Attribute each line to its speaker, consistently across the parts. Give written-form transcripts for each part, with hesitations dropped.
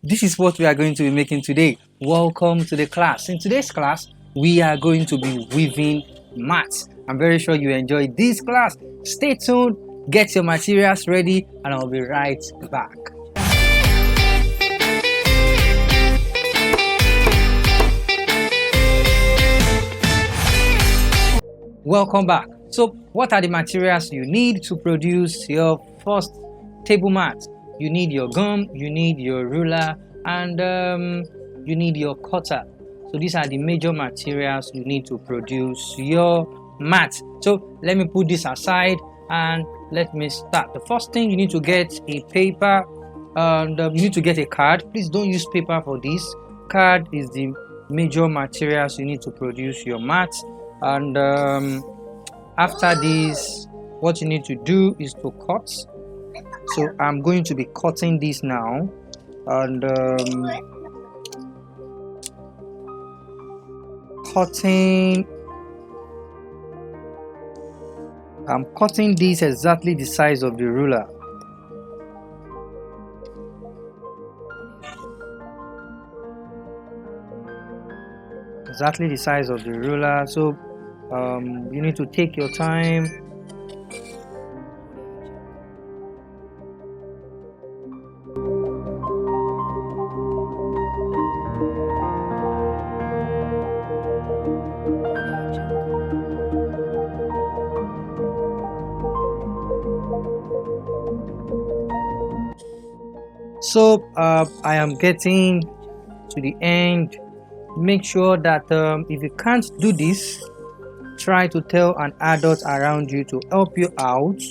Speaker 1: this is what we are going to be making today. Welcome to the class. In today's class, we are going to be weaving mats. I'm very sure you enjoy this class. Stay tuned, get your materials ready, and I'll be right back. Welcome back. So what are the materials you need to produce your first table mat? You need your gum, you need your ruler, and you need your cutter. So these are the major materials you need to produce your mat. So let me put this aside and let me start. The first thing, you need to get a paper and you need to get a card. Please don't use paper for this. Card is the major materials you need to produce your mat. And after this, what you need to do is to cut. So I'm going to be cutting this now, and I'm cutting this exactly the size of the ruler. Exactly the size of the ruler. So you need to take your time. So I am getting to the end. Make sure that if you can't do this, try to tell an adult around you to help you out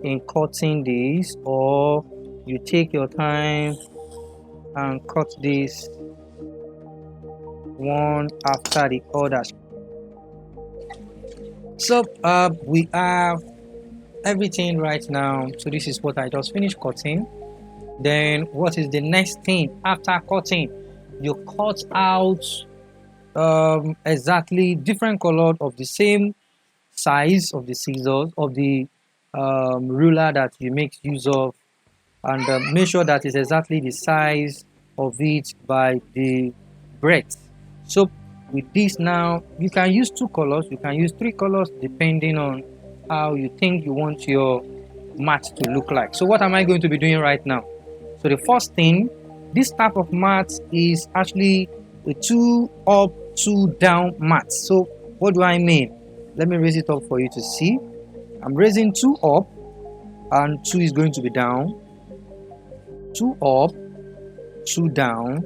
Speaker 1: in cutting this, or you take your time and cut this one after the other. So we have everything right now. So this is what I just finished cutting. Then what is the next thing after cutting? You cut out exactly different color of the same size of the scissors of the ruler that you make use of, and make sure that it's exactly the size of it by the breadth. So with this now, you can use 2 colors, you can use 3 colors depending on how you think you want your mat to look like. So what am I going to be doing right now? So the first thing, this type of mat is actually a 2 up, 2 down mat. So what do I mean? Let me raise it up for you to see. I'm raising 2 up and 2 is going to be down. 2 up, 2 down,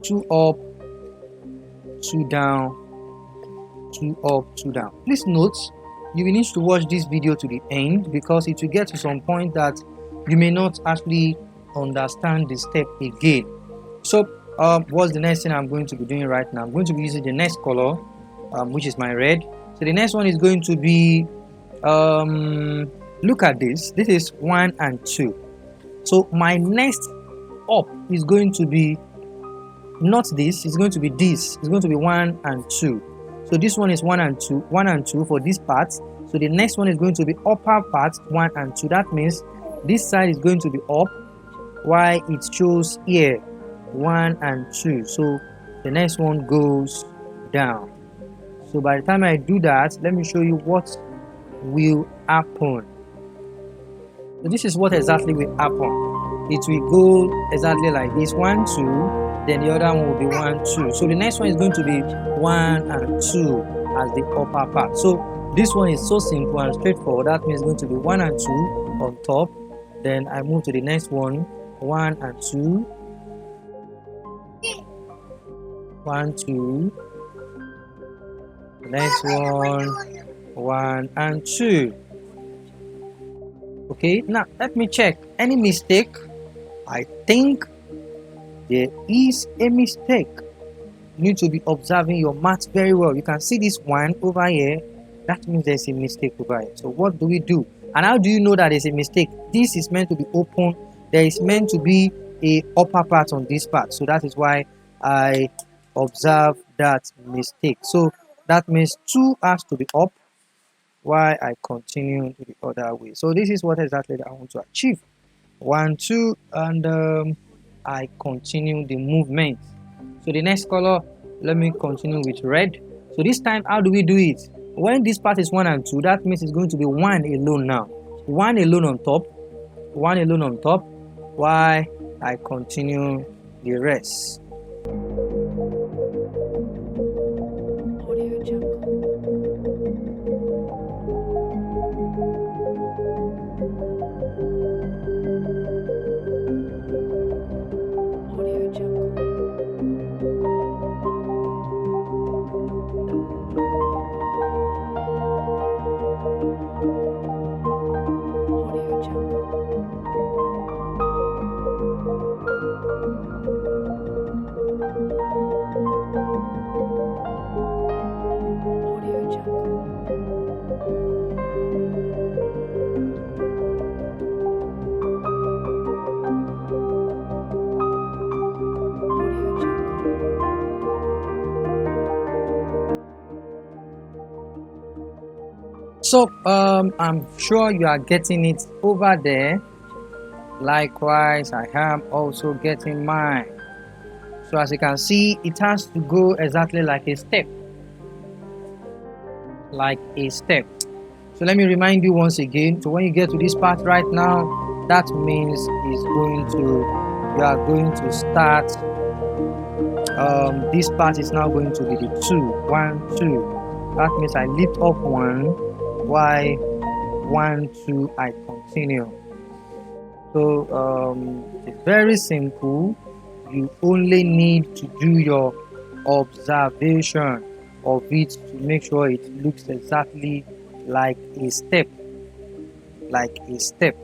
Speaker 1: 2 up, 2 down, 2 up, 2 down. Please note, you will need to watch this video to the end because it will get to some point that you may not actually understand the step again. So what's the next thing I'm going to be doing right now? I'm going to be using the next color, which is my red. So the next one is going to be look at this. This is 1 and 2. So my next up is going to be not this, it's going to be this. It's going to be 1 and 2. So this one is 1 and 2 for this part. So the next one is going to be upper part 1 and 2. That means this side is going to be up, while it shows here 1 and 2. So the next one goes down. So by the time I do that, let me show you what will happen. So this is what exactly will happen. It will go exactly like this, 1 2, then the other one will be 1 2. So the next one is going to be 1 and 2 as the upper part. So this one is so simple and straightforward. That means it's going to be 1 and 2 on top. Then I move to the next one, 1 and 2, 1 2, the next one, 1 and 2. Okay, now let me check any mistake. I think there is a mistake. You need to be observing your mat very well. You can see this one over here. That means there's a mistake over here. So what do we do? And how do you know that there's a mistake? This is meant to be open. There is meant to be a upper part on this part. So that is why I observe that mistake. So that means 2 has to be up, while I continue to the other way. So this is what exactly I want to achieve. 1 2, and I continue the movement. So the next color, let me continue with red. So this time, how do we do it? When this part is 1 and 2, that means it's going to be 1 alone now. 1 alone on top, 1 alone on top, while I continue the rest. So I'm sure you are getting it over there. Likewise, I am also getting mine. So as you can see, it has to go exactly like a step. Like a step. So let me remind you once again. So when you get to this part right now, that means you are going to start. This part is now going to be the 2, 1, 2. That means I lift up 1, while 1, 2, I continue. So it's very simple. You only need to do your observation of it to make sure it looks exactly like a step. Like a step.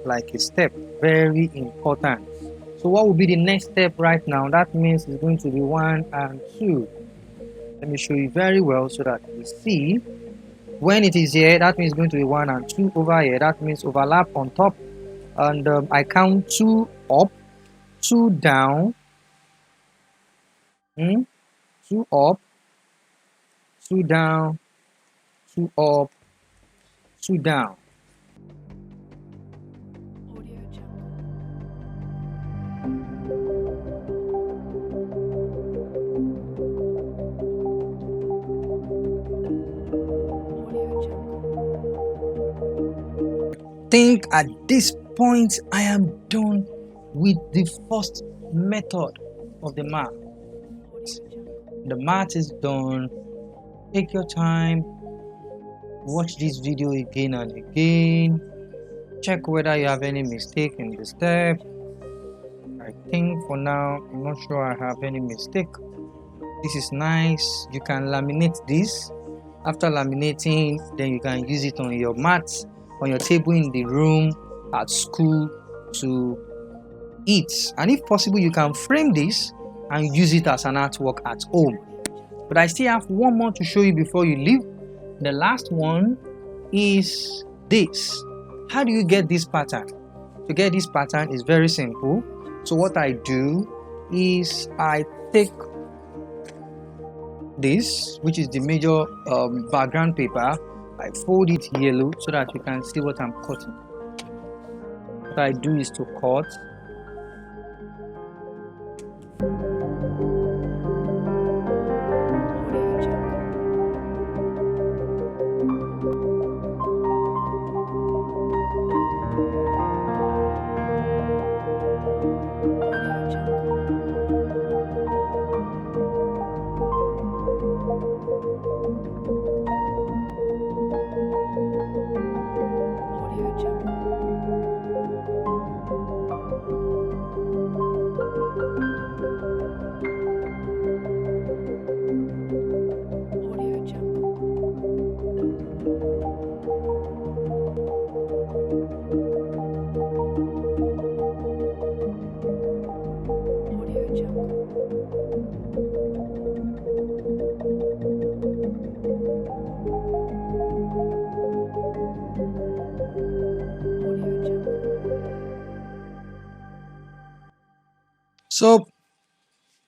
Speaker 1: Like a step. Very important. So what will be the next step right now? That means it's going to be 1 and 2. Let me show you very well so that you see. When it is here, that means it's going to be 1 and 2 over here. That means overlap on top. And I count 2 up, 2 down, 2 up, 2 down, 2 up, 2 down. I think at this point I am done with the first method of the math. The math is done. Take your time, watch this video again and again, check whether you have any mistake in the step. I think for now I'm not sure I have any mistake. This is nice. You can laminate this. After laminating, then you can use it on your mat, on your table in the room, at school to eat. And if possible, you can frame this and use it as an artwork at home. But I still have one more to show you before you leave. The last one is this. How do you get this pattern? To get this pattern is very simple. So what I do is I take this, which is the major background paper, I fold it yellow so that you can see what I'm cutting. What I do is to cut. So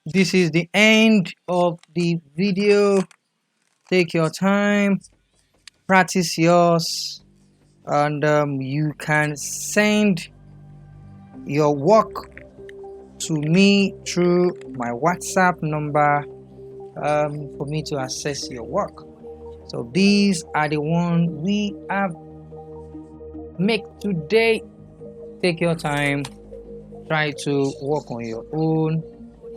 Speaker 1: this is the end of the video. Take your time, practice yours, and you can send your work to me through my WhatsApp number for me to access your work. So these are the ones we have make today. Take your time, try to work on your own,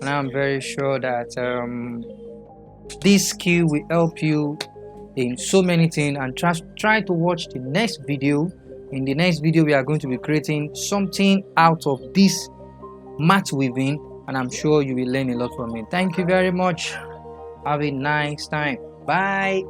Speaker 1: and I'm very sure that this skill will help you in so many things. And try to watch the next video. In the next video, we are going to be creating something out of this mat weaving, and I'm sure you will learn a lot from it. Thank you very much. Have a nice time. Bye.